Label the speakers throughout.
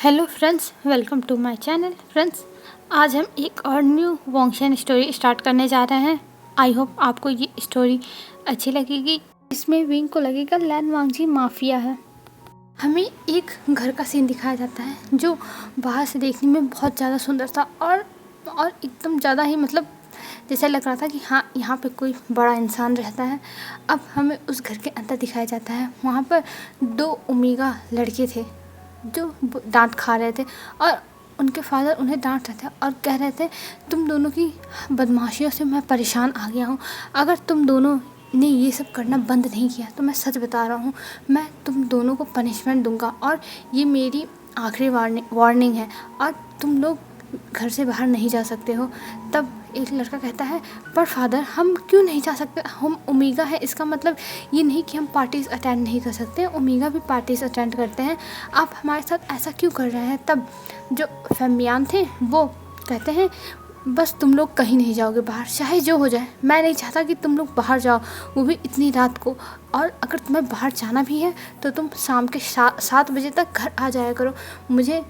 Speaker 1: Hello friends, welcome to my channel. Friends, आज हम एक और न्यू वॉन्गशियन स्टोरी स्टार्ट करने जा रहे हैं। आई होप आपको ये स्टोरी अच्छी लगेगी। इसमें विंग को लगेगा लैन वांगजी माफिया है। हमें एक घर का सीन दिखाया जाता है जो बाहर से देखने में बहुत ज़्यादा सुंदर था और एकदम ज़्यादा ही जैसा लग रहा था कि हाँ, यहाँ पे कोई बड़ा इंसान रहता है। अब हमें उस घर के अंदर दिखाया जाता है। वहाँ पर 2 ओमेगा लड़के थे जो डांट खा रहे थे और उनके फादर उन्हें डांट रहे थे और कह रहे थे, तुम दोनों की बदमाशियों से मैं परेशान आ गया हूँ। अगर तुम दोनों ने ये सब करना बंद नहीं किया तो मैं सच बता रहा हूँ, मैं तुम दोनों को पनिशमेंट दूंगा और ये मेरी आखिरी वार्निंग है और तुम लोग घर से बाहर नहीं जा सकते हो। तब एक लड़का कहता है, पर फादर हम क्यों नहीं जा सकते, हम ओमेगा है, इसका मतलब ये नहीं कि हम पार्टीज़ अटेंड नहीं कर सकते। ओमेगा भी पार्टीज़ अटेंड करते हैं, आप हमारे साथ ऐसा क्यों कर रहे हैं। तब जो फेमियान थे वो कहते हैं, बस तुम लोग कहीं नहीं जाओगे बाहर, चाहे जो हो जाए। मैं नहीं चाहता कि तुम लोग बाहर जाओ, वो भी इतनी रात को। और अगर तुम्हें बाहर जाना भी है तो तुम शाम के 7 बजे तक घर आ जाया करो। मुझे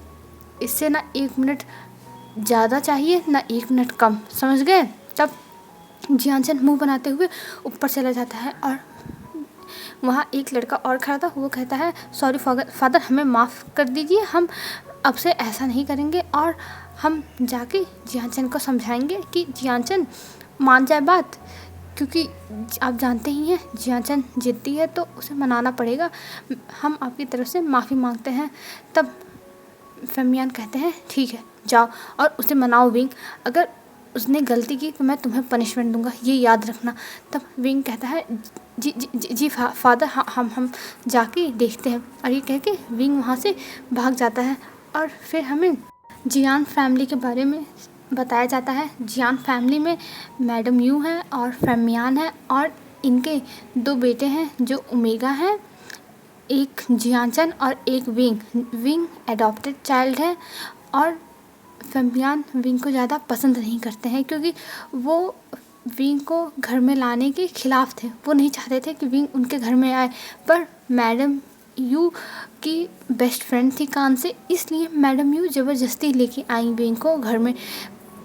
Speaker 1: इससे ना 1 मिनट ज़्यादा चाहिए ना 1 मिनट कम, समझ गए। तब जियानचन मुंह बनाते हुए ऊपर चला जाता है और वहाँ एक लड़का और खड़ा था। वो कहता है, सॉरी फादर, हमें माफ़ कर दीजिए, हम अब से ऐसा नहीं करेंगे। और हम जाके जियानचन को समझाएंगे कि जियानचन मान जाए बात, क्योंकि आप जानते ही हैं जियानचन जिद्दी है तो उसे मनाना पड़ेगा। हम आपकी तरफ से माफ़ी मांगते हैं। तब फेमियान कहते हैं, ठीक है जाओ और उसे मनाओ विंग, अगर उसने गलती की तो मैं तुम्हें पनिशमेंट दूंगा, ये याद रखना। तब विंग कहता है, जी जी जी, जी फादर, हम जाके देखते हैं। और ये कह के विंग वहाँ से भाग जाता है। और फिर हमें जियान फैमिली के बारे में बताया जाता है। जियान फैमिली में मैडम यू है और फेमियान है और इनके 2 बेटे हैं जो ओमेगा हैं, एक जियानचन और एक विंग एडॉप्टेड चाइल्ड है। और फेमियान विंग को ज़्यादा पसंद नहीं करते हैं क्योंकि वो विंग को घर में लाने के खिलाफ़ थे। वो नहीं चाहते थे कि विंग उनके घर में आए, पर मैडम यू की बेस्ट फ्रेंड थी कान से, इसलिए मैडम यू ज़बरदस्ती लेके आई विंग को घर में।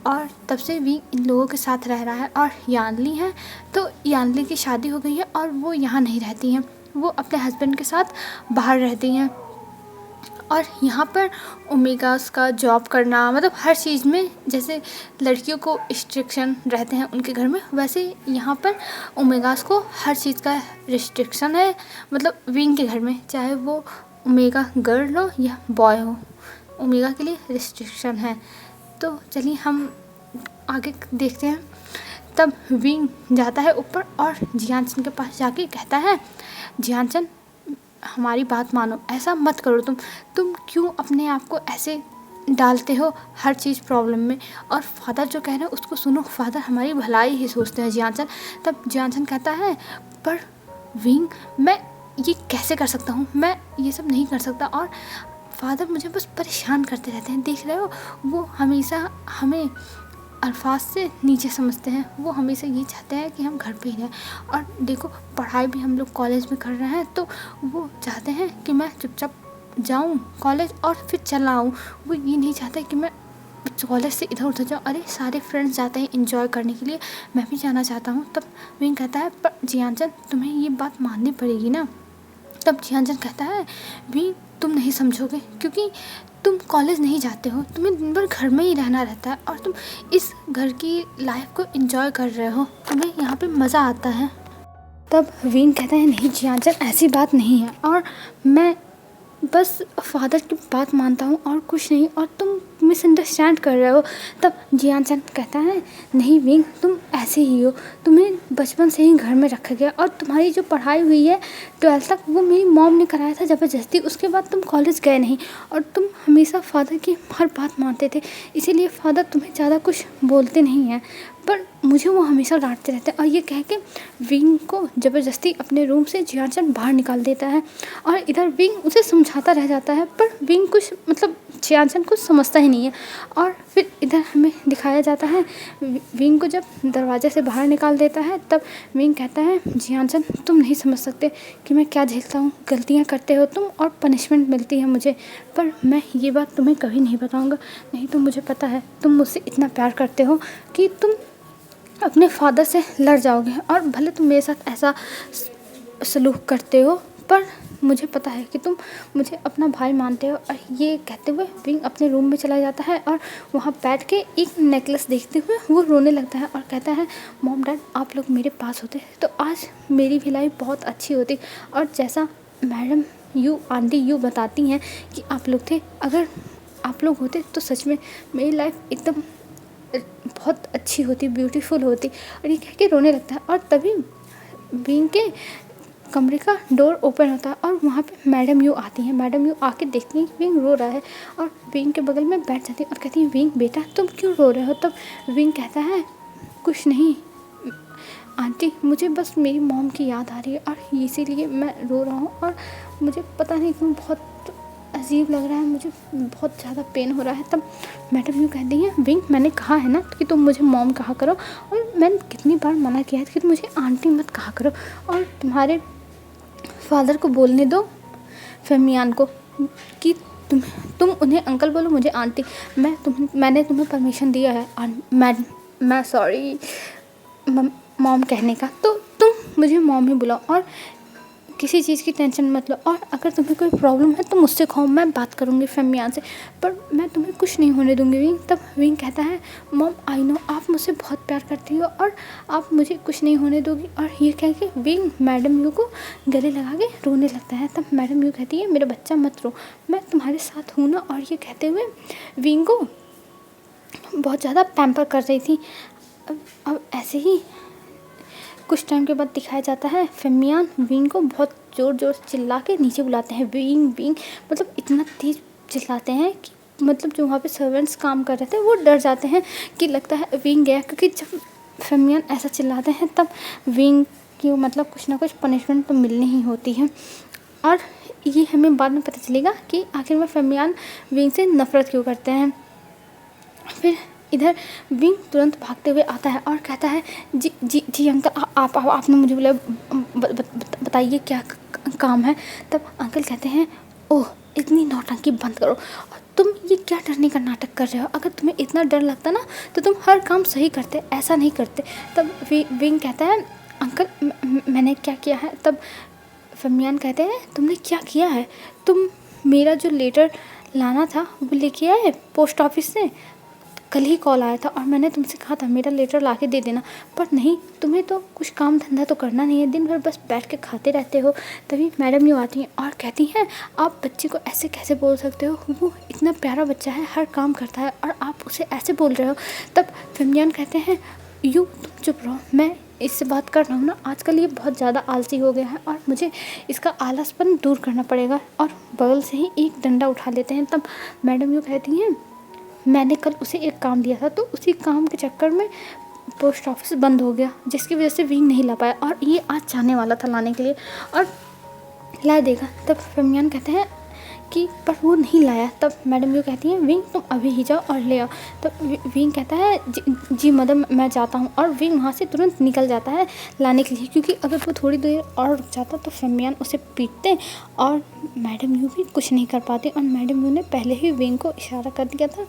Speaker 1: और तब से विंग इन लोगों के साथ रह रहा है। और यानली है तो यानली की शादी हो गई है और वो यहाँ नहीं रहती हैं, वो अपने हस्बैंड के साथ बाहर रहती हैं। और यहाँ पर ओमेगास का जॉब करना, मतलब हर चीज़ में जैसे लड़कियों को रिस्ट्रिक्शन रहते हैं उनके घर में, वैसे यहाँ पर ओमेगास को हर चीज़ का रिस्ट्रिक्शन है। मतलब विंग के घर में चाहे वो ओमेगा गर्ल हो या बॉय हो, ओमेगा के लिए रिस्ट्रिक्शन है। तो चलिए हम आगे देखते हैं। तब विंग जाता है ऊपर और जियानचन के पास जाके कहता है, जियानचन हमारी बात मानो, ऐसा मत करो, तुम क्यों अपने आप को ऐसे डालते हो हर चीज़ प्रॉब्लम में। और फादर जो कह रहे हैं उसको सुनो, फादर हमारी भलाई ही सोचते हैं जियानचन। तब जियानचन कहता है, पर विंग मैं ये कैसे कर सकता हूँ, मैं ये सब नहीं कर सकता। और फादर मुझे बस परेशान करते रहते हैं, देख रहे हो, वो हमेशा हमें अल्फाज से नीचे समझते हैं। वो हमेशा ये चाहते हैं कि हम घर पे ही रहें। और देखो, पढ़ाई भी हम लोग कॉलेज में कर रहे हैं तो वो चाहते हैं कि मैं चुपचाप जाऊं कॉलेज और फिर चला आऊँ। वो ये नहीं चाहते कि मैं कॉलेज से इधर उधर जाऊँ। अरे सारे फ्रेंड्स जाते हैं एंजॉय करने के लिए, मैं भी जाना चाहता हूँ। तब विंग कहता है, पर जियानचन तुम्हें ये बात माननी पड़ेगी ना। तब जियानचन कहता है, भी तुम नहीं समझोगे क्योंकि तुम कॉलेज नहीं जाते हो, तुम्हें दिन भर घर में ही रहना रहता है और तुम इस घर की लाइफ को एंजॉय कर रहे हो, तुम्हें यहाँ पे मज़ा आता है। तब विंग कहता है, नहीं जियानचन ऐसी बात नहीं है और मैं बस फादर की बात मानता हूँ और कुछ नहीं, और तुम मिसअंडरस्टैंड कर रहे हो। तब जियानचन कहता है, नहीं विंग तुम ऐसे ही हो, तुम्हें बचपन से ही घर में रखा गया और तुम्हारी जो पढ़ाई हुई है 12th तक वो मेरी मॉम ने कराया था ज़बरदस्ती, उसके बाद तुम कॉलेज गए नहीं और तुम हमेशा फादर की हर बात मानते थे, इसीलिए फादर तुम्हें ज़्यादा कुछ बोलते नहीं हैं, पर मुझे वो हमेशा डांटते रहते हैं। और ये कह के विंग को ज़बरदस्ती अपने रूम से जियानचन बाहर निकाल देता है और इधर विंग उसे समझाता रह जाता है, पर विंग कुछ जियानसन कुछ समझता ही नहीं है। और फिर इधर हमें दिखाया जाता है विंग को जब दरवाजे से बाहर निकाल देता है, तब विंग कहता है जियानसन तुम नहीं समझ सकते कि मैं क्या झेलता हूँ, गलतियाँ करते हो तुम और पनिशमेंट मिलती है मुझे, पर मैं ये बात तुम्हें कभी नहीं बताऊँगा, नहीं तो मुझे पता है तुम मुझसे इतना प्यार करते हो कि तुम अपने फादर से लड़ जाओगे, और भले तुम मेरे साथ ऐसा सलूक करते हो पर मुझे पता है कि तुम मुझे अपना भाई मानते हो। और ये कहते हुए विंग अपने रूम में चला जाता है और वहाँ बैठ के एक नेकलेस देखते हुए वो रोने लगता है और कहता है मॉम डैड आप लोग मेरे पास होते तो आज मेरी भी लाइफ बहुत अच्छी होती, और जैसा मैडम यू आंटी यू बताती हैं कि आप लोग थे, अगर आप लोग होते तो सच में मेरी लाइफ एकदम बहुत अच्छी होती, ब्यूटीफुल होती। और ये कह के रोने लगता है, और तभी विंग के कमरे का डोर ओपन होता है और वहाँ पे मैडम यू आती हैं। मैडम यू आके देखती हैं कि विंग रो रहा है और विंग के बगल में बैठ जाती है और कहती है विंग बेटा तुम क्यों रो रहे हो। तब विंग कहता है कुछ नहीं आंटी, मुझे बस मेरी मॉम की याद आ रही है और इसीलिए मैं रो रहा हूँ, और मुझे पता नहीं क्यों बहुत अजीब लग रहा है, मुझे बहुत ज़्यादा पेन हो रहा है। तब मैडम यूँ कहती हैं विंग मैंने कहा है ना कि तुम मुझे मॉम कहा करो, और मैंने कितनी बार मना किया है कि तुम मुझे आंटी मत कहा करो, और तुम्हारे फादर को बोलने दो फेमियान को कि तुम उन्हें अंकल बोलो मुझे आंटी, मैंने तुम्हें परमिशन दिया है मैं सॉरी मॉम कहने का, तो तुम मुझे मॉम ही बुलाओ और किसी चीज़ की टेंशन मत लो, और अगर तुम्हें कोई प्रॉब्लम है तो मुझसे कहो, मैं बात करूँगी फेमियान से, पर मैं तुम्हें कुछ नहीं होने दूँगी विंग। तब विंग कहता है मॉम आई नो आप मुझसे बहुत प्यार करती हो और आप मुझे कुछ नहीं होने दोगी, और ये कह के विंग मैडम यू को गले लगा के रोने लगता है। तब मैडम यू कहती है मेरा बच्चा मत रो, मैं तुम्हारे साथ हूँ ना, और ये कहते हुए विंग को बहुत ज़्यादा पैम्पर कर रही थी। अब ऐसे ही कुछ टाइम के बाद दिखाया जाता है फेमियान विंग को बहुत ज़ोर ज़ोर से चिल्ला के नीचे बुलाते हैं, विंग विंग मतलब इतना तेज़ चिल्लाते हैं कि मतलब जो वहाँ पे सर्वेंट्स काम कर रहे थे वो डर जाते हैं कि लगता है विंग गया, क्योंकि जब फेमियान ऐसा चिल्लाते हैं तब विंग की मतलब कुछ ना कुछ पनिशमेंट तो मिलनी ही होती है। और ये हमें बाद में पता चलेगा कि आखिर में फेमियान विंग से नफ़रत क्यों करते हैं। फिर इधर विंग तुरंत भागते हुए आता है और कहता है जी जी जी अंकल आपने मुझे बोला बताइए क्या काम है। तब अंकल कहते हैं ओह इतनी नौटंकी बंद करो, और तुम ये क्या डरने का नाटक कर रहे हो, अगर तुम्हें इतना डर लगता ना तो तुम हर काम सही करते, ऐसा नहीं करते। तब विंग कहता है अंकल मैंने क्या किया है। तब फेमियान कहते हैं तुमने क्या किया है, तुम मेरा जो लेटर लाना था वो लेके आए पोस्ट ऑफिस से, कल ही कॉल आया था और मैंने तुमसे कहा था मेरा लेटर ला के दे देना, पर नहीं तुम्हें तो कुछ काम धंधा तो करना नहीं है, दिन भर बस बैठ के खाते रहते हो। तभी मैडम यूँ आती हैं और कहती हैं आप बच्चे को ऐसे कैसे बोल सकते हो, वो इतना प्यारा बच्चा है, हर काम करता है और आप उसे ऐसे बोल रहे हो। तब फेमियान कहते हैं यू तुम चुप रहो, मैं इससे बात कर रहा हूँ ना, आजकल ये बहुत ज़्यादा आलसी हो गया है और मुझे इसका आलसपन दूर करना पड़ेगा, और बगल से ही एक डंडा उठा लेते हैं। तब मैडम यूँ कहती हैं मैंने कल उसे एक काम दिया था तो उसी काम के चक्कर में पोस्ट ऑफिस बंद हो गया, जिसकी वजह से विंग नहीं ला पाया, और ये आज जाने वाला था लाने के लिए और ला देगा। तब फेमियान कहते हैं कि पर वो नहीं लाया। तब मैडम यू कहती हैं विंग तुम अभी ही जाओ और ले आओ। तब विंग कहता है जी मदर मैं जाता हूँ, और विंग वहाँ से तुरंत निकल जाता है लाने के लिए, क्योंकि अगर वो थोड़ी देर और रुक जाता तो फेमियान उसे पीटते और मैडम यू भी कुछ नहीं कर पाती, और मैडम यू ने पहले ही विंग को इशारा कर दिया था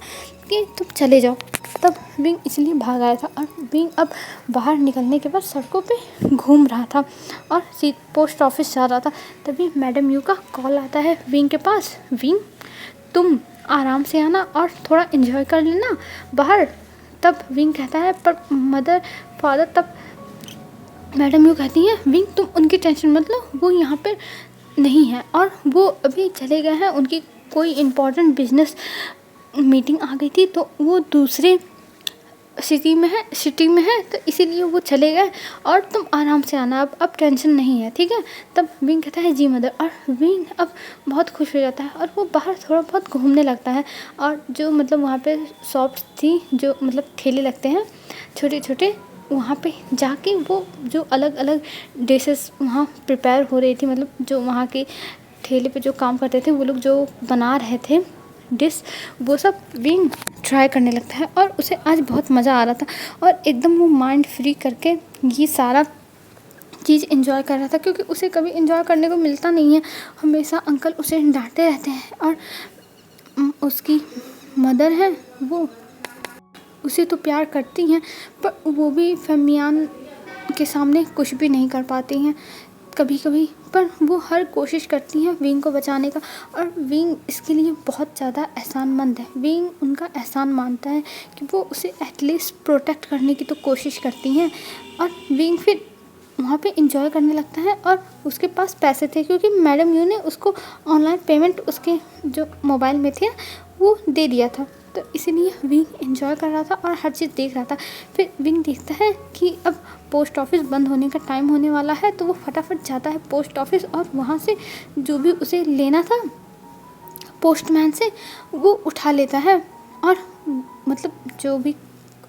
Speaker 1: कि तुम चले जाओ। तब विंग इसलिए भाग आया था, और विंग अब बाहर निकलने के बाद सड़कों पे घूम रहा था और पोस्ट ऑफिस जा रहा था। तभी मैडम यू का कॉल आता है विंग के पास, विंग तुम आराम से आना और थोड़ा एंजॉय कर लेना बाहर। तब विंग कहता है पर मदर फादर। तब मैडम यू कहती हैं विंग तुम उनकी टेंशन मत लो, वो यहाँ पर नहीं है और वो अभी चले गए हैं, उनकी कोई इम्पोर्टेंट बिजनेस मीटिंग आ गई थी तो वो दूसरे सिटी में है तो इसीलिए वो चले गए, और तुम आराम से आना, अब टेंशन नहीं है ठीक है। तब विंग कहता है जी मदर, और विंग अब बहुत खुश हो जाता है और वो बाहर थोड़ा बहुत घूमने लगता है, और जो मतलब वहाँ पे शॉप्स थी जो मतलब ठेले लगते हैं छोटे छोटे, वहाँ पे जाके वो जो अलग अलग डिशेस वहाँ प्रिपेयर हो रही थी, मतलब जो वहाँ के ठेले पे जो काम करते थे वो लोग जो बना रहे थे डिश वो सब विंग ट्राई करने लगता है और उसे आज बहुत मज़ा आ रहा था और एकदम वो माइंड फ्री करके ये सारा चीज़ एंजॉय कर रहा था, क्योंकि उसे कभी एंजॉय करने को मिलता नहीं है। हमेशा अंकल उसे डांटते रहते हैं और उसकी मदर है वो उसे तो प्यार करती हैं, पर वो भी फमियान के सामने कुछ भी नहीं कर पाती हैं कभी कभी। पर वो हर कोशिश करती हैं विंग को बचाने का और विंग इसके लिए बहुत ज़्यादा एहसानमंद है। विंग उनका एहसान मानता है कि वो उसे एटलीस्ट प्रोटेक्ट करने की तो कोशिश करती हैं। और विंग फिर वहाँ पे इंजॉय करने लगता है और उसके पास पैसे थे, क्योंकि मैडम यू ने उसको ऑनलाइन पेमेंट उसके जो मोबाइल में थे वो दे दिया था, तो इसीलिए विंग एंजॉय कर रहा था और हर चीज़ देख रहा था। फिर विंग देखता है कि अब पोस्ट ऑफिस बंद होने का टाइम होने वाला है, तो वो फटाफट जाता है पोस्ट ऑफिस और वहाँ से जो भी उसे लेना था पोस्टमैन से वो उठा लेता है। और मतलब जो भी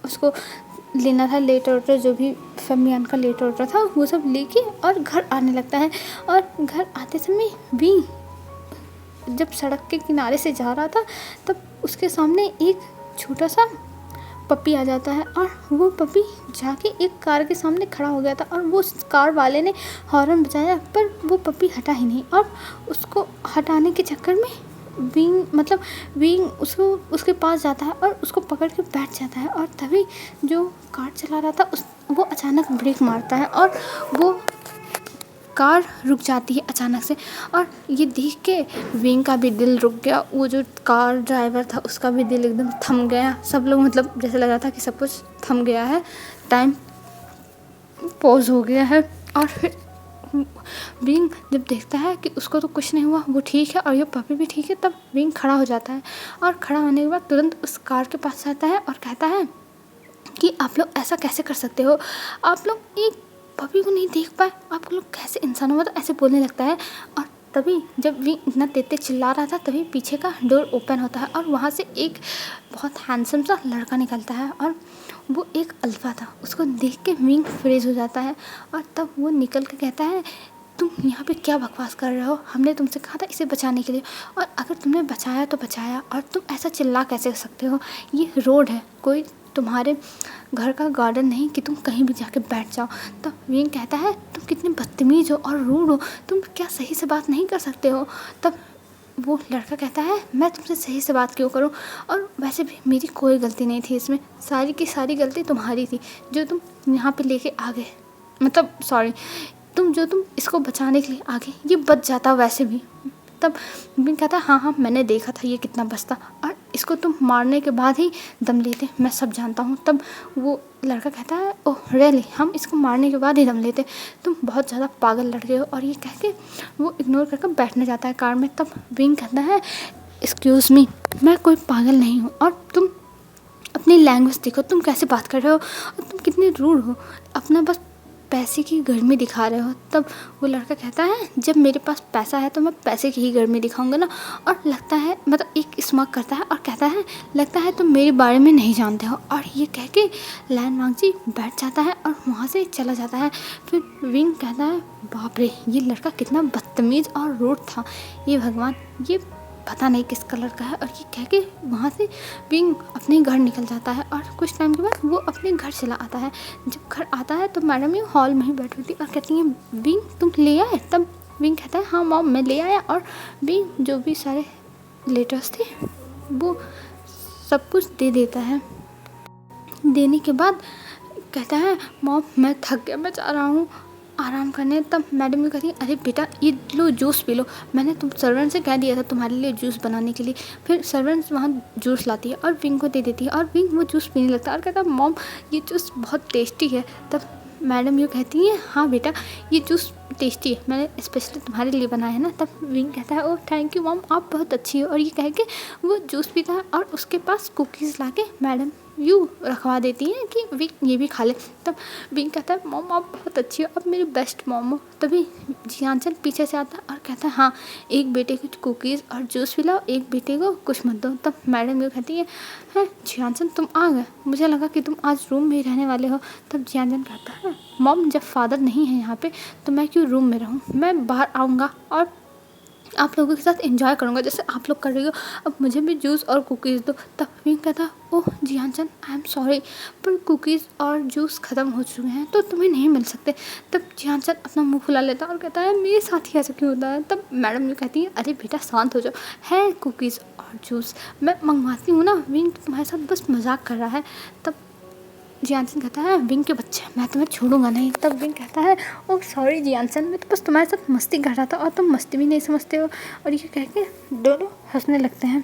Speaker 1: उसको लेना था लेटर ऑर्डर, जो भी फमियान का लेटर ऑर्डर था वो सब लेके और घर आने लगता है। और घर आते समय भी जब सड़क के किनारे से जा रहा था तब उसके सामने एक छोटा सा पपी आ जाता है और वो पपी जाके एक कार के सामने खड़ा हो गया था और वो कार वाले ने हॉर्न बजाया, पर वो पपी हटा ही नहीं। और उसको हटाने के चक्कर में विंग उसको उसके पास जाता है और उसको पकड़ के बैठ जाता है। और तभी जो कार चला रहा था वो अचानक ब्रेक मारता है और वो कार रुक जाती है अचानक से। और ये देख के विंग का भी दिल रुक गया, वो जो कार ड्राइवर था उसका भी दिल एकदम थम गया। सब लोग मतलब जैसे लगा था कि सब कुछ थम गया है, टाइम पॉज हो गया है। और फिर विंग जब देखता है कि उसको तो कुछ नहीं हुआ, वो ठीक है और ये पपी भी ठीक है, तब विंग खड़ा हो जाता है। और खड़ा होने के बाद तुरंत उस कार के पास जाता है और कहता है कि आप लोग ऐसा कैसे कर सकते हो, आप लोग एक पपी को नहीं देख पाए, आप लोग कैसे इंसान हो, तो ऐसे बोलने लगता है। और तभी जब विंग इतना तेज चिल्ला रहा था तभी पीछे का डोर ओपन होता है और वहाँ से एक बहुत हैंडसम सा लड़का निकलता है और वो एक अल्फ़ा था। उसको देख के विंग फ्रीज हो जाता है और तब वो निकल के कहता है तुम यहाँ पे क्या बकवास कर रहे हो, हमने तुमसे कहा था इसे बचाने के लिए, और अगर तुमने बचाया तो बचाया, और तुम ऐसा चिल्ला कैसे सकते हो, ये रोड है, कोई तुम्हारे घर का गार्डन नहीं कि तुम कहीं भी जाके बैठ जाओ। तब विंग कहता है तुम कितने बदतमीज़ हो और रूड हो, तुम क्या सही से बात नहीं कर सकते हो। तब वो लड़का कहता है मैं तुमसे सही से बात क्यों करूं, और वैसे भी मेरी कोई गलती नहीं थी इसमें, सारी की सारी गलती तुम्हारी थी जो तुम यहाँ पे लेके आ गए, मतलब सॉरी तुम इसको बचाने के लिए आ गए, ये बच जाता वैसे भी। तब विंग कहता है हाँ मैंने देखा था ये कितना बचता, और इसको तुम मारने के बाद ही दम लेते, मैं सब जानता हूँ। तब वो लड़का कहता है ओह रियली, हम इसको मारने के बाद ही दम लेते, तुम बहुत ज़्यादा पागल लड़के हो। और ये कह के वो इग्नोर करके बैठने जाता है कार में। तब विंग कहता है एक्सक्यूज़ मी, मैं कोई पागल नहीं हूँ, और तुम अपनी लैंग्वेज देखो, तुम कैसे बात कर रहे हो और तुम कितने रूड हो, अपना बस पैसे की गर्मी दिखा रहे हो। तब वो लड़का कहता है जब मेरे पास पैसा है तो मैं पैसे की ही गर्मी दिखाऊंगा ना, और लगता है मतलब एक स्मग करता है और कहता है लगता है तुम मेरे बारे में नहीं जानते हो। और ये कह के लैंडमार्क जी बैठ जाता है और वहाँ से चला जाता है। फिर विंग कहता है बाप रे ये लड़का कितना बदतमीज़ और रूड था, ये भगवान ये पता नहीं किस कलर का है। और ये कह के वहाँ से विंग अपने घर निकल जाता है और कुछ टाइम के बाद वो अपने घर चला आता है। जब घर आता है तो मैडम ये हॉल में ही बैठी होती और कहती हैं विंग तुम ले आए। तब विंग कहता है हाँ मॉम मैं ले आया, और विंग जो भी सारे लेटर्स थे वो सब कुछ दे देता है। देने के बाद कहता है मॉम मैं थक गया, मैं जा रहा हूँ आराम करने। तब मैडम भी कहती है अरे बेटा ये लो जूस पी लो, मैंने तुम सर्वेंट से कह दिया था तुम्हारे लिए जूस बनाने के लिए। फिर सर्वेंट वहाँ जूस लाती है और विंग को दे देती है और विंग वो जूस पीने लगता है और कहता है मॉम ये जूस बहुत टेस्टी है। तब मैडम यूँ कहती है हाँ बेटा ये जूस टेस्टी है, मैंने स्पेशली तुम्हारे लिए बनाया है ना। तब विंग कहता है ओह थैंक यू मॉम आप बहुत अच्छी हो, और ये कह के वो जूस पीता है और उसके पास कुकीज़ ला के मैडम यू रखवा देती हैं कि विंग ये भी खा ले। तब विंग कहता है मॉम आप बहुत अच्छी हो, आप मेरी बेस्ट मॉम हो। तभी जियांचन पीछे से आता है और कहता है हाँ एक बेटे को कुकीज़ और जूस पिलाओ, एक बेटे को कुछ मत दो। तब मैडम ये कहती है जियांचन तुम आ गए, मुझे लगा कि तुम आज रूम में ही रहने वाले हो। तब जियांचन कहता है मॉम जब फादर नहीं है यहाँ पे तो मैं क्यों रूम में रहूँ, मैं बाहर आऊँगा और आप लोगों के साथ एंजॉय करूँगा जैसे आप लोग कर रही हो, अब मुझे भी जूस और कुकीज़ दो। तब विंग कहता, ओह जियानचन आई एम सॉरी, पर कुकीज़ और जूस ख़त्म हो चुके हैं तो तुम्हें नहीं मिल सकते। तब जियानचन अपना मुंह फुला लेता और कहता है मेरे साथ ही ऐसा क्यों होता है। तब मैडम ये कहती है, अरे बेटा शांत हो जाओ, है कुकीज़ और जूस मैं मंगवाती हूँ ना, विंग तुम्हारे साथ बस मजाक कर रहा है। तब जियानसन कहता है, विंग के बच्चे मैं तुम्हें छोड़ूंगा नहीं। तब विंग कहता है, ओह सॉरी जियानसन, मैं तो बस तुम्हारे साथ मस्ती कर रहा था और तुम मस्ती भी नहीं समझते हो। और ये कह के दोनों हंसने लगते हैं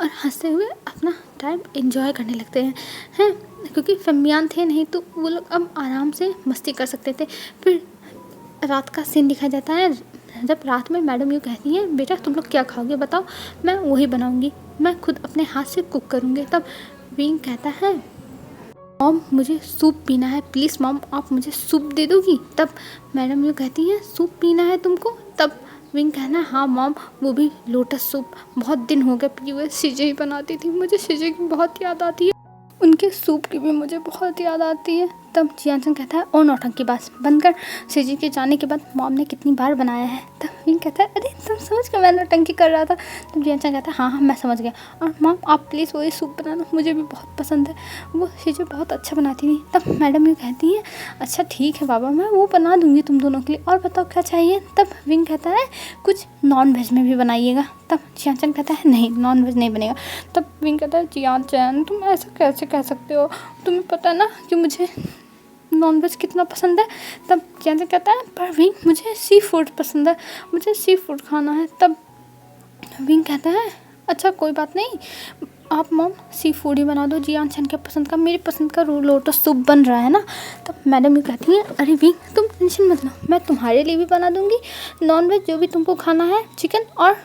Speaker 1: और हंसते हुए अपना टाइम एंजॉय करने लगते हैं क्योंकि फमियान थे नहीं तो वो लोग अब आराम से मस्ती कर सकते थे। फिर रात का सीन दिखाया जाता है। जब रात में मैडम यूँ कहती हैं, बेटा तुम लोग क्या खाओगे बताओ, मैं वही बनाऊंगी, मैं खुद अपने हाथ से कुक करूँगी। तब विंग कहता है, मॉम मुझे सूप पीना है, प्लीज़ मॉम आप मुझे सूप दे दोगी। तब मैडम यूँ कहती हैं, सूप पीना है तुमको। तब विंग कहना, हाँ मॉम वो भी लोटस सूप, बहुत दिन हो गए पिए हुए, सीजे ही बनाती थी, मुझे सीजे की बहुत याद आती है, उनके सूप की भी मुझे बहुत याद आती है। तब जियानसन कहता है, ओ नौटंकी बात बंद कर, सीजी के जाने के बाद मॉम ने कितनी बार बनाया है। तब विंग कहता है, अरे तुम समझ गए मैं नौटंकी कर रहा था। तब जियानसन कहता है, हाँ हाँ मैं समझ गया, और मॉम आप प्लीज़ वही सूप बनाना, मुझे भी बहुत पसंद है, वो सीजी बहुत अच्छा बनाती थी। तब मैडम ये कहती है, अच्छा ठीक है बाबा मैं वो बना दूँगी तुम दोनों के लिए, और बताओ क्या चाहिए। तब विंग कहता है, कुछ नॉन वेज में भी बनाइएगा। तब जियानसन कहता है, नहीं नॉन वेज नहीं बनेगा। तब विंग कहता है, जियानसन तुम ऐसा कैसे कह सकते हो, तुम्हें पता है ना कि मुझे नॉन वेज कितना पसंद है। तब जियानसन कहता है, पर विंग मुझे सी फूड पसंद है, मुझे सी फूड खाना है। तब विंग कहता है, अच्छा कोई बात नहीं, आप मॉम सी फूड ही बना दो, जियानसन के पसंद का, मेरी पसंद का लोटस सूप बन रहा है ना। तब मैडम ये कहती है, अरे विंग तुम टेंशन मत लो, मैं तुम्हारे लिए भी बना दूँगी नॉन वेज जो भी तुमको खाना है, चिकन, और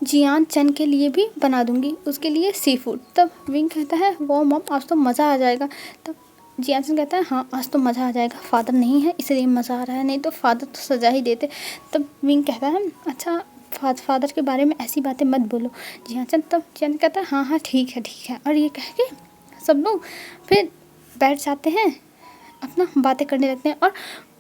Speaker 1: जियानचन के लिए भी बना दूँगी उसके लिए सी फूड। तब विंग कहता है, वो मॉम आज तो मज़ा आ जाएगा। तब जियानसन कहता है, हाँ आज तो मज़ा आ जाएगा, फादर नहीं है इसलिए मज़ा आ रहा है, नहीं तो फादर तो सजा ही देते। तब विंग कहता है, अच्छा फादर के बारे में ऐसी बातें मत बोलो जियानसन। तब जियानसन कहता है, हाँ हाँ ठीक है। और ये कह के सब लोग फिर बैठ जाते हैं, अपना बातें करने लगते हैं, और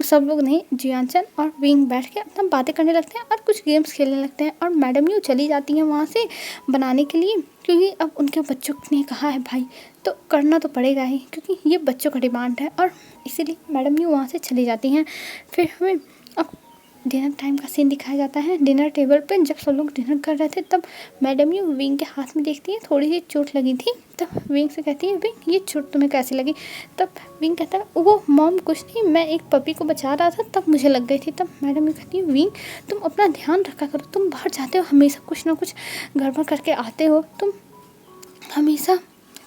Speaker 1: सब लोग नहीं जियानसन और विंग बैठ के अपना बातें करने लगते हैं और कुछ गेम्स खेलने लगते हैं। और मैडम यूँ चली जाती हैं वहाँ से बनाने के लिए, क्योंकि अब उनके बच्चों ने कहा है भाई तो करना तो पड़ेगा ही, क्योंकि ये बच्चों का डिमांड है, और इसीलिए मैडम यूँ वहाँ से चली जाती हैं। फिर हमें अब डिनर टाइम का सीन दिखाया जाता है। डिनर टेबल पे जब सब लोग डिनर कर रहे थे तब मैडम यूँ विंग के हाथ में देखती है थोड़ी सी चोट लगी थी। तब विंग से कहती है, विंग ये चोट तुम्हें कैसे लगी। तब विंग कहता है, वो मॉम कुछ नहीं, मैं एक पपी को बचा रहा था तब मुझे लग गई थी। तब मैडम ये कहती है, विंग तुम अपना ध्यान रखा करो, तुम बाहर जाते हो हमेशा कुछ ना कुछ गड़बड़ करके आते हो, तुम हमेशा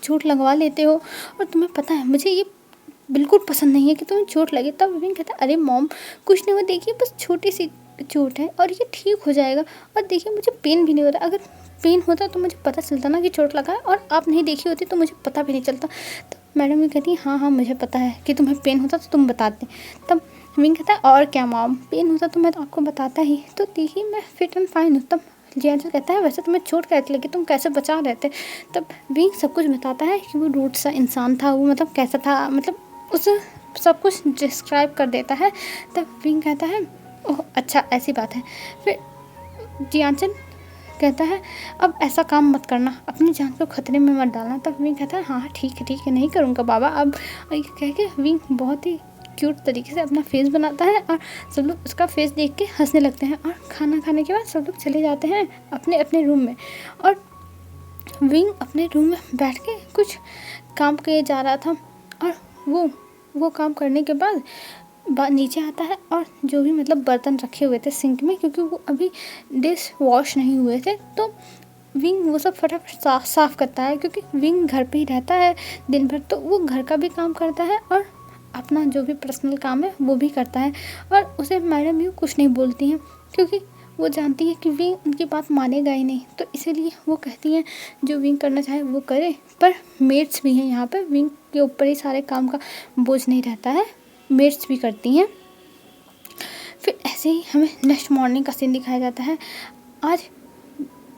Speaker 1: चोट लगवा लेते हो, और तुम्हें पता है मुझे ये बिल्कुल पसंद नहीं है कि तुम्हें चोट लगे। तब विंग कहता है, अरे मॉम कुछ नहीं हुआ, देखिए बस छोटी सी चोट है और ये ठीक हो जाएगा, और देखिए मुझे पेन भी नहीं हो रहा, अगर पेन होता तो मुझे पता चलता ना कि चोट लगा है, और आप नहीं देखी होती तो मुझे पता भी नहीं चलता। तो मैडम ये कहती है, हाँ हाँ मुझे पता है कि तुम्हें पेन होता तो तुम बताते। तब विंग कहता है, और क्या मॉम, पेन होता तो मैं तो आपको बताता ही, तो देखिए मैं फिट एंड फाइन हूँ। तब जियानसन कहता है, वैसे तुम्हें चोट कैसे लगी, तुम कैसे बचा रहे थे। तब विंग सब कुछ बताता है कि वो रूट सा इंसान था, वो मतलब कैसा था, मतलब उसे सब कुछ डिस्क्राइब कर देता है। तब विंग कहता है, ओह अच्छा ऐसी बात है। फिर जियानसन कहता है, अब ऐसा काम मत करना, अपनी जान को खतरे में मत डालना। तब विंग कहता है, हाँ ठीक है नहीं करूँगा बाबा। अब ये कह के विंग बहुत ही क्यूट तरीके से अपना फेस बनाता है, और सब लोग उसका फेस देख के हंसने लगते हैं, और खाना खाने के बाद सब लोग चले जाते हैं अपने अपने रूम में। और विंग अपने रूम में बैठ के कुछ काम किए जा रहा था, और वो काम करने के बाद नीचे आता है, और जो भी मतलब बर्तन रखे हुए थे सिंक में, क्योंकि वो अभी डिश वॉश नहीं हुए थे, तो विंग वो सब फटाफट साफ करता है, क्योंकि विंग घर पे ही रहता है दिन भर, तो वो घर का भी काम करता है और अपना जो भी पर्सनल काम है वो भी करता है। और उसे मैडम यूँ कुछ नहीं बोलती हैं, क्योंकि वो जानती है कि विंग उनकी बात मानेगा ही नहीं, तो इसीलिए वो कहती हैं जो विंग करना चाहे वो करे। पर मेड्स भी हैं यहाँ पर, विंग के ऊपर ही सारे काम का बोझ नहीं रहता है, मेड्स भी करती हैं। फिर ऐसे ही हमें नेक्स्ट मॉर्निंग का सीन दिखाया जाता है। आज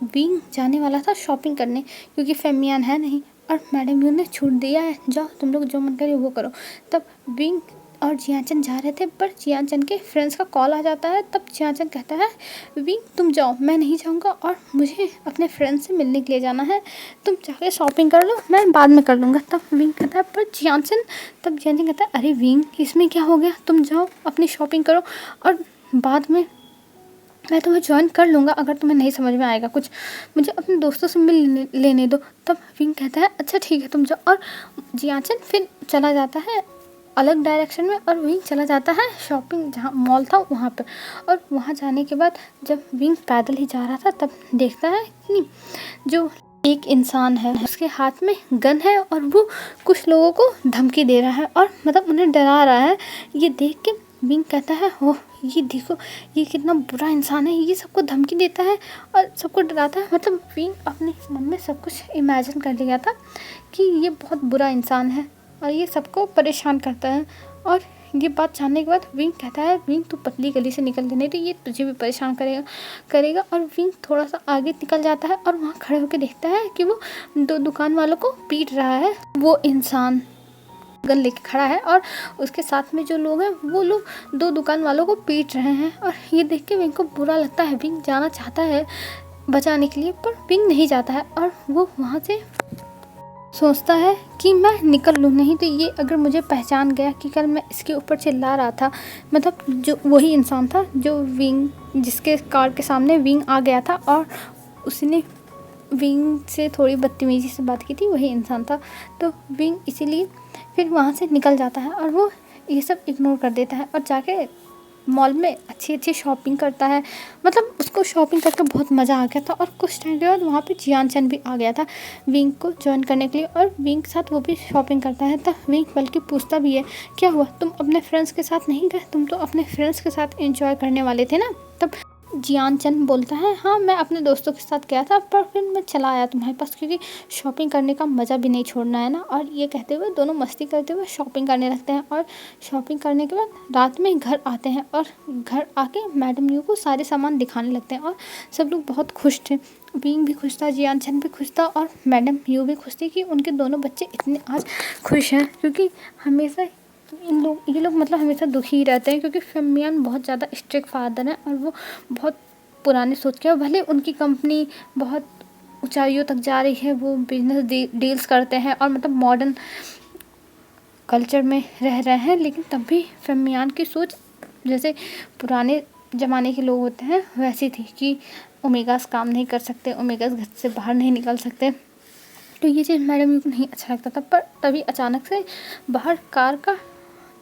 Speaker 1: विंग जाने वाला था शॉपिंग करने, क्योंकि फेमियान है नहीं, और मैडम यू ने छूट दिया है, जाओ तुम लोग जो मन करे वो करो। तब विंग और जियाचन जा रहे थे, पर जियाचन के फ्रेंड्स का कॉल आ जाता है। तब जियाचन कहता है विंग तुम जाओ, मैं नहीं जाऊँगा और मुझे अपने फ्रेंड से मिलने के लिए जाना है, तुम जाके शॉपिंग कर लो, मैं बाद में कर लूँगा। तब विंग कहता है पर जियाचन कहता है अरे विंग इसमें क्या हो गया, तुम जाओ अपनी शॉपिंग करो और बाद में मैं तुम्हें ज्वाइन कर लूँगा अगर तुम्हें नहीं समझ में आएगा कुछ, मुझे अपने दोस्तों से मिल लेने दो। तब विंग कहता है अच्छा ठीक है तुम जाओ, और जियाचन फिर चला जाता है अलग डायरेक्शन में और विंग चला जाता है शॉपिंग जहाँ मॉल था वहाँ पर। और वहाँ जाने के बाद जब विंग पैदल ही जा रहा था तब देखता है कि जो एक इंसान है उसके हाथ में गन है और वो कुछ लोगों को धमकी दे रहा है और मतलब उन्हें डरा रहा है। ये देख के विंग कहता है ओह ये देखो ये कितना बुरा इंसान है, ये सबको धमकी देता है और सबको डराता है। मतलब विंग अपने मन में सब कुछ इमेजिन कर लिया था कि ये बहुत बुरा इंसान है और ये सबको परेशान करता है। और ये बात जानने के बाद विंग कहता है विंग तू पतली गली से निकल देने तो ये तुझे भी परेशान करेगा। और विंग थोड़ा सा आगे निकल जाता है और वहाँ खड़े होकर देखता है कि वो 2 दुकान वालों को पीट रहा है। वो इंसान गन लेके खड़ा है और उसके साथ में जो लोग हैं वो लोग 2 दुकान वालों को पीट रहे हैं। और ये देख के विंग को बुरा लगता है, विंग जाना चाहता है बचाने के लिए पर विंग नहीं जाता है और वो वहाँ से सोचता है कि मैं निकल लूँ, नहीं तो ये अगर मुझे पहचान गया कि कल मैं इसके ऊपर चिल्ला रहा था, मतलब जो वही इंसान था जो विंग जिसके कार के सामने विंग आ गया था और उसने विंग से थोड़ी बदतमीजी से बात की थी, वही इंसान था। तो विंग इसीलिए फिर वहाँ से निकल जाता है और वो ये सब इग्नोर कर देता है और जाके मॉल में अच्छी शॉपिंग करता है। मतलब उसको शॉपिंग करके बहुत मज़ा आ गया था। और कुछ टाइम के बाद वहाँ पे जियाचन भी आ गया था विंग को ज्वाइन करने के लिए और विंग के साथ वो भी शॉपिंग करता है। तब विंग बल्कि पूछता भी है क्या हुआ तुम अपने फ्रेंड्स के साथ नहीं गए, तुम तो अपने फ्रेंड्स के साथ एंजॉय करने वाले थे ना। तब जियाचन बोलता है हाँ मैं अपने दोस्तों के साथ गया था पर फिर मैं चला आया तुम्हारे पास क्योंकि शॉपिंग करने का मज़ा भी नहीं छोड़ना है ना। और ये कहते हुए दोनों मस्ती करते हुए शॉपिंग करने लगते हैं और शॉपिंग करने के बाद रात में घर आते हैं और घर आके मैडम यू को सारे सामान दिखाने लगते हैं और सब लोग बहुत खुश थे। विंग भी खुश था, जियाचन भी खुश था और मैडम यू भी खुश थी कि उनके दोनों बच्चे इतने आज खुश हैं, क्योंकि हमेशा ये लोग मतलब हमेशा दुखी ही रहते हैं क्योंकि फेमियन बहुत ज़्यादा स्ट्रिक्ट फादर हैं और वो बहुत पुराने सोच के, भले उनकी कंपनी बहुत ऊंचाइयों तक जा रही है, वो बिजनेस डील्स करते हैं और मतलब मॉडर्न कल्चर में रह रहे हैं, लेकिन तब भी फेमियन की सोच जैसे पुराने ज़माने के लोग होते हैं वैसी थी कि ओमेगास काम नहीं कर सकते, ओमेगास घर से बाहर नहीं निकल सकते। तो ये चीज़ मैडम को नहीं अच्छा लगता था। पर तभी अचानक से बाहर कार का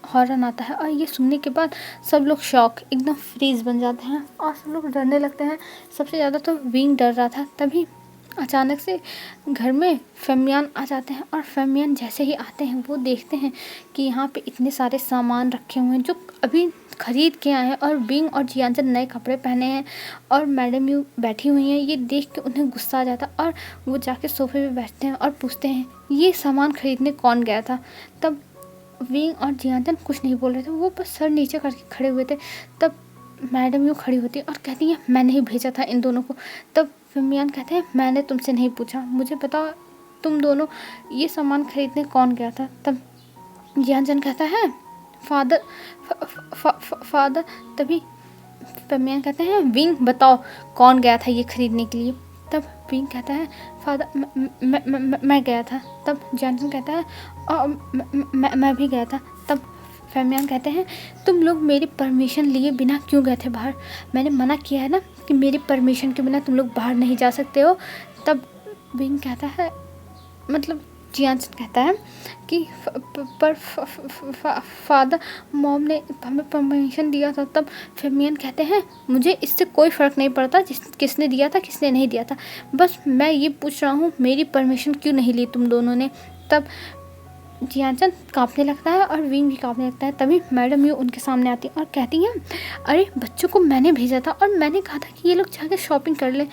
Speaker 1: हॉर्न आता है और ये सुनने के बाद सब लोग शॉक एकदम फ्रीज बन जाते हैं और सब लोग डरने लगते हैं। सबसे ज़्यादा तो विंग डर रहा था। तभी अचानक से घर में फेमियन आ जाते हैं और फेमियन जैसे ही आते हैं वो देखते हैं कि यहाँ पे इतने सारे सामान रखे हुए हैं जो अभी खरीद के आए हैं और विंग और जियाचन नए कपड़े पहने हैं और मैडम यू बैठी हुई हैं। ये देख के उन्हें गुस्सा आ जाता और वो जाके सोफे पे बैठते हैं और पूछते हैं ये सामान खरीदने कौन गया था। तब विंग और जियाचन कुछ नहीं बोल रहे थे, वो बस सर नीचे करके खड़े हुए थे। तब मैडम यू खड़ी होती है और कहती है मैंने ही भेजा था इन दोनों को। तब फेमियन कहते हैं मैंने तुमसे नहीं पूछा, मुझे बताओ तुम दोनों ये सामान खरीदने कौन गया था। तब जियाचन कहता है फादर फादर। तभी फेमियन कहते हैं विंग बताओ कौन गया था ये खरीदने के लिए। तब विंग कहता है फादर मैं गया था। तब जियाचन कहता है मैं भी गया था। तब फेमियन कहते हैं तुम लोग मेरी परमिशन लिए बिना क्यों गए थे बाहर, मैंने मना किया है ना कि मेरी परमिशन के बिना तुम लोग बाहर नहीं जा सकते हो। तब विंग कहता है मतलब जियाचन कहता है कि पर फादर मॉम ने हमें परमिशन दिया था। तब फेमियन कहते हैं मुझे इससे कोई फ़र्क नहीं पड़ता किसने दिया था किसने नहीं दिया था, बस मैं ये पूछ रहा हूँ मेरी परमिशन क्यों नहीं ली तुम दोनों ने। तब जियाचन काँपने लगता है और विंग भी काँपने लगता है। तभी मैडम यू उनके सामने आती है और कहती हैं अरे बच्चों को मैंने भेजा था और मैंने कहा था कि ये लोग जाकर शॉपिंग कर लें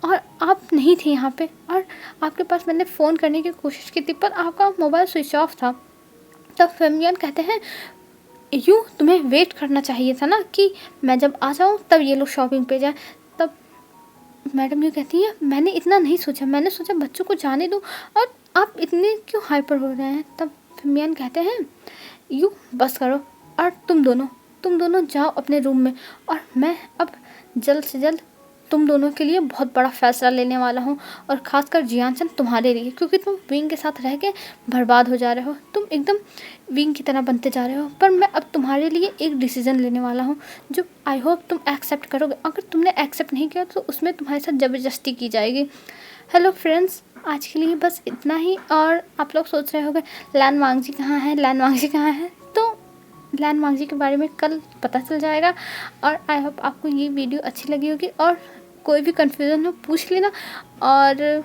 Speaker 1: और आप नहीं थे यहाँ पे और आपके पास मैंने फ़ोन करने की कोशिश की थी पर आपका मोबाइल स्विच ऑफ था। तब फेमियन कहते हैं यूँ तुम्हें वेट करना चाहिए था ना कि मैं जब आ जाऊँ तब ये लोग शॉपिंग पे जाए। तब मैडम यू कहती है मैंने इतना नहीं सोचा, मैंने सोचा बच्चों को जाने दो और आप इतने क्यों हाइपर हो रहे हैं। तब फेमियन कहते हैं यू बस करो, और तुम दोनों जाओ अपने रूम में, और मैं अब जल्द से जल्द तुम दोनों के लिए बहुत बड़ा फैसला लेने वाला हूँ, और ख़ासकर जियान तुम्हारे लिए, क्योंकि तुम विंग के साथ रह के बर्बाद हो जा रहे हो, तुम एकदम विंग की तरह बनते जा रहे हो। पर मैं अब तुम्हारे लिए एक डिसीज़न लेने वाला हूँ जो आई होप तुम एक्सेप्ट करोगे। अगर तुमने एक्सेप्ट नहीं किया तो उसमें तुम्हारे साथ ज़बरदस्ती की जाएगी। हेलो फ्रेंड्स, आज के लिए बस इतना ही। और आप लोग सोच रहे होंगे लैन वांगजी कहाँ है, लैन वांगजी कहाँ है, तो लैन वांगजी के बारे में कल पता चल जाएगा। और आई होप आपको ये वीडियो अच्छी लगी होगी, और कोई भी कन्फ्यूज़न हो पूछ लेना, और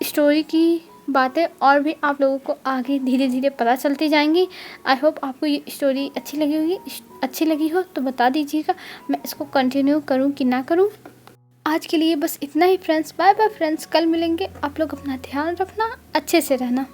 Speaker 1: स्टोरी की बातें और भी आप लोगों को आगे धीरे धीरे पता चलती जाएंगी। आई होप आपको ये स्टोरी अच्छी लगी होगी। अच्छी लगी हो तो बता दीजिएगा, मैं इसको कंटिन्यू करूँ कि ना करूँ। आज के लिए बस इतना ही फ्रेंड्स, बाय बाय फ्रेंड्स, कल मिलेंगे। आप लोग अपना ध्यान रखना, अच्छे से रहना।